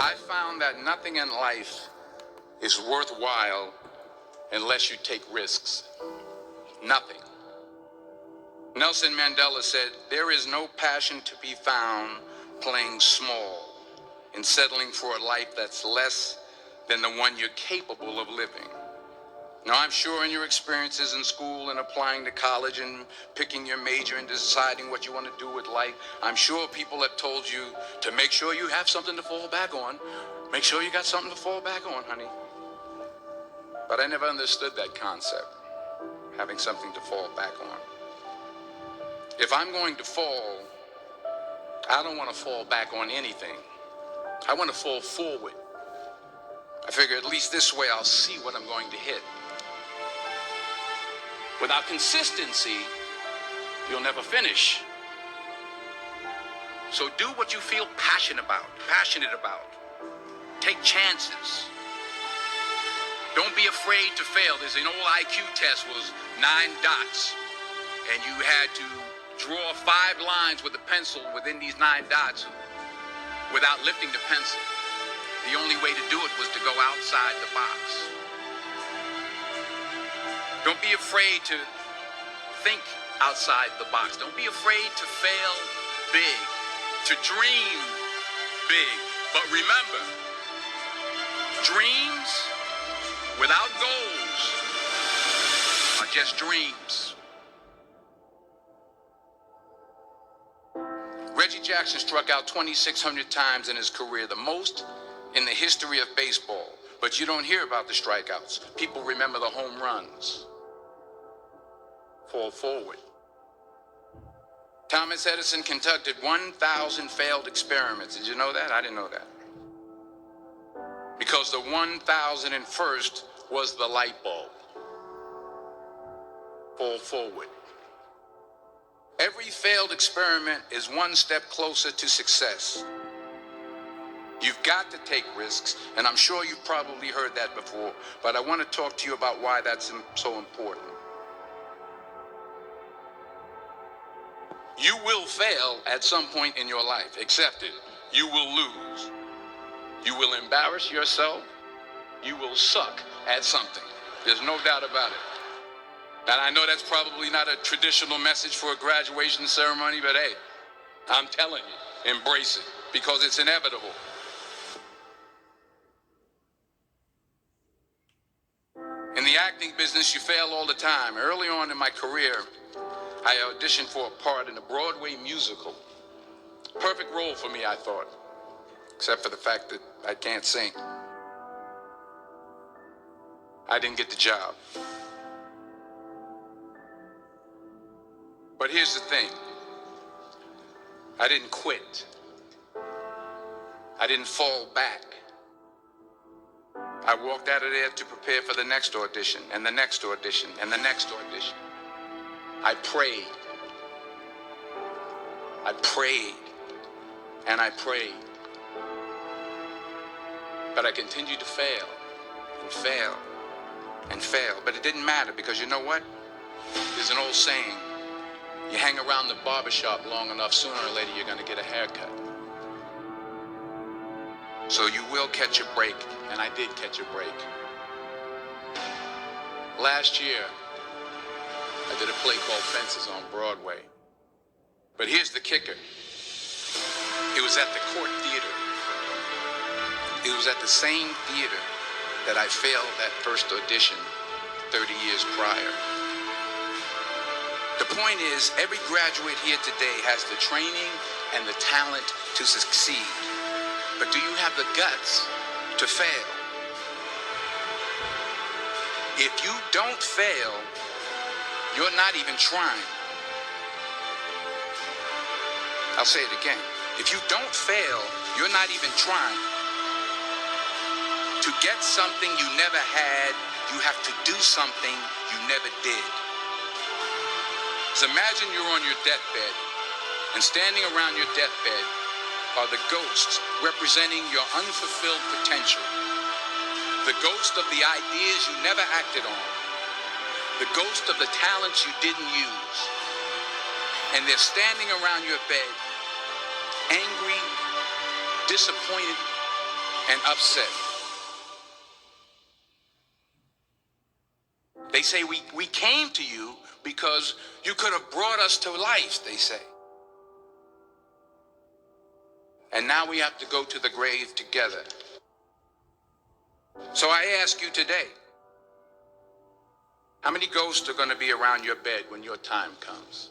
I found that nothing in life is worthwhile unless you take risks. Nothing. Nelson Mandela said, "There is no passion to be found playing small and settling for a life that's less than the one you're capable of living." Now, I'm sure in your experiences in school and applying to college and picking your major and deciding what you want to do with life, I'm sure people have told you to make sure you have something to fall back on. Make sure you got something to fall back on, honey. But I never understood that concept, having something to fall back on. If I'm going to fall, I don't want to fall back on anything. I want to fall forward. I figure at least this way I'll see what I'm going to hit. Without consistency, you'll never finish. So do what you feel passionate about. Take chances. Don't be afraid to fail. There's an old IQ test was 9 dots, and you had to draw 5 lines with a pencil within these 9 dots without lifting the pencil. The only way to do it was to go outside the box. Don't be afraid to think outside the box. Don't be afraid to fail big, to dream big. But remember, dreams without goals are just dreams. Reggie Jackson struck out 2,600 times in his career, the most in the history of baseball. But you don't hear about the strikeouts. People remember the home runs. Fall forward. Thomas Edison conducted 1,000 failed experiments. Did you know that? I didn't know that. Because the 1,001st was the light bulb. Fall forward. Every failed experiment is one step closer to success. You've got to take risks, and I'm sure you've probably heard that before, but I want to talk to you about why that's so important. You will fail at some point in your life. Accept it. You will lose. You will embarrass yourself. You will suck at something. There's no doubt about it. And I know that's probably not a traditional message for a graduation ceremony, but hey, I'm telling you, embrace it, because it's inevitable. In the acting business, you fail all the time. Early on in my career, I auditioned for a part in a Broadway musical. Perfect role for me, I thought, except for the fact that I can't sing. I didn't get the job. But here's the thing. I didn't quit. I didn't fall back. I walked out of there to prepare for the next audition, and the next audition, and the next audition. I prayed. I prayed. And I prayed. But I continued to fail, and fail, and fail. But it didn't matter, because you know what? There's an old saying. You hang around the barbershop long enough, sooner or later you're going to get a haircut. So you will catch a break, and I did catch a break. Last year, I did a play called Fences on Broadway. But here's the kicker. It was at the Court Theater. It was at the same theater that I failed that first audition 30 years prior. The point is, every graduate here today has the training and the talent to succeed. But do you have the guts to fail? If you don't fail, you're not even trying. I'll say it again. If you don't fail, you're not even trying. To get something you never had, you have to do something you never did. So imagine you're on your deathbed, and standing around your deathbed are the ghosts representing your unfulfilled potential. The ghost of the ideas you never acted on. The ghost of the talents you didn't use. And they're standing around your bed, angry, disappointed, and upset. They say we came to you because you could have brought us to life, they say. And now we have to go to the grave together. So I ask you today, how many ghosts are going to be around your bed when your time comes?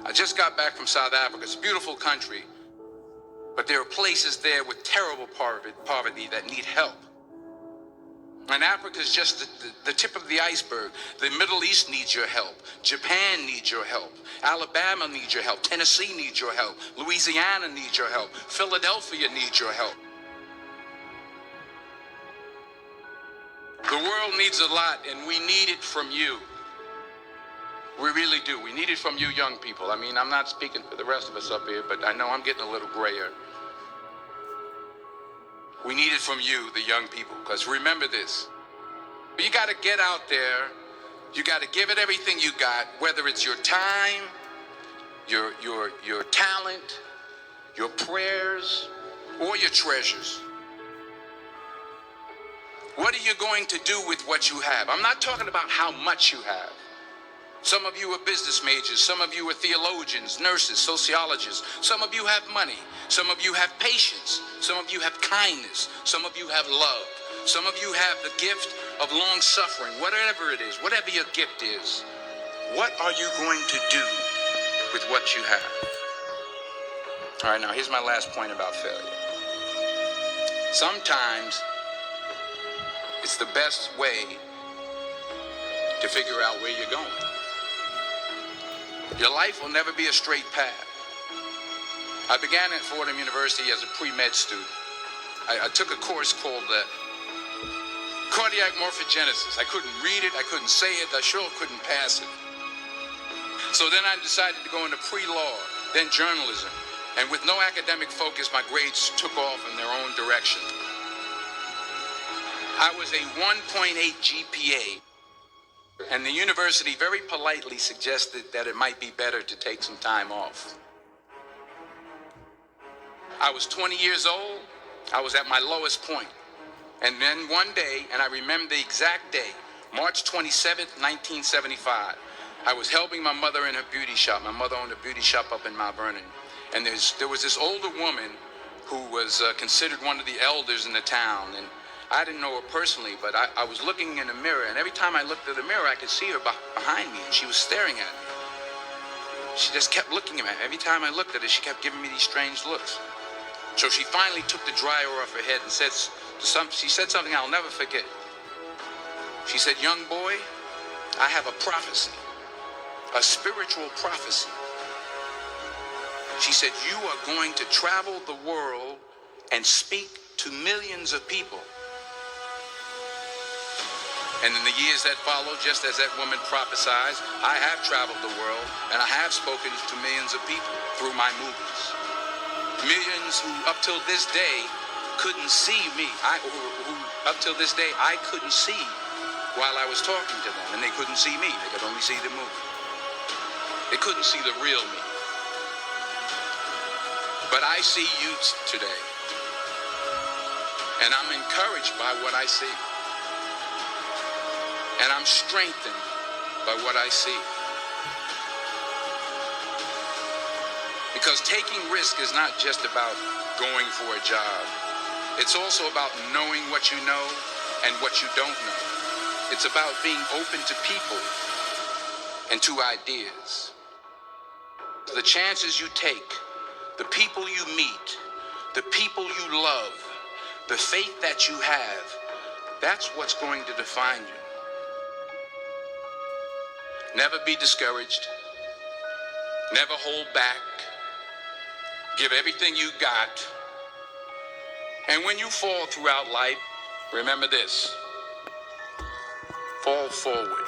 I just got back from South Africa. It's a beautiful country, but there are places there with terrible poverty that need help. And Africa is just the tip of the iceberg. The Middle East needs your help. Japan needs your help. Alabama needs your help. Tennessee needs your help. Louisiana needs your help. Philadelphia needs your help. The world needs a lot, and we need it from you. We really do. We need it from you young people. I mean, I'm not speaking for the rest of us up here, but I know I'm getting a little grayer. We need it from you, the young people, because remember this. You got to get out there. You got to give it everything you got, whether it's your time, your talent, your prayers, or your treasures. What are you going to do with what you have? I'm not talking about how much you have. Some of you are business majors. Some of you are theologians, nurses, sociologists. Some of you have money. Some of you have patience. Some of you have kindness. Some of you have love. Some of you have the gift of long suffering. Whatever it is, whatever your gift is, what are you going to do with what you have? All right, now here's my last point about failure. Sometimes it's the best way to figure out where you're going. Your life will never be a straight path. I began at Fordham University as a pre-med student. I took a course called cardiac morphogenesis. I couldn't read it, I couldn't say it, I sure couldn't pass it. So then I decided to go into pre-law, then journalism. And with no academic focus, my grades took off in their own direction. I was a 1.8 GPA. And the university very politely suggested that it might be better to take some time off. I was 20 years old. I was at my lowest point. And then one day, and I remember the exact day, March 27th, 1975, I was helping my mother in her beauty shop. My mother owned a beauty shop up in Mount Vernon. And there was this older woman who was considered one of the elders in the town. And I didn't know her personally, but I was looking in the mirror, and every time I looked at the mirror, I could see her behind me, and she was staring at me. She just kept looking at me. Every time I looked at her, she kept giving me these strange looks. So she finally took the dryer off her head and she said something I'll never forget. She said, "Young boy, I have a prophecy, a spiritual prophecy." She said, "You are going to travel the world and speak to millions of people." And in the years that followed, just as that woman prophesied, I have traveled the world and I have spoken to millions of people through my movies. Millions who up till this day couldn't see me. Who up till this day I couldn't see while I was talking to them, and they couldn't see me. They could only see the movie. They couldn't see the real me. But I see you today, and I'm encouraged by what I see. And I'm strengthened by what I see. Because taking risk is not just about going for a job. It's also about knowing what you know and what you don't know. It's about being open to people and to ideas. The chances you take, the people you meet, the people you love, the faith that you have, that's what's going to define you. Never be discouraged. Never hold back. Give everything you got. And when you fall throughout life, remember this: fall forward.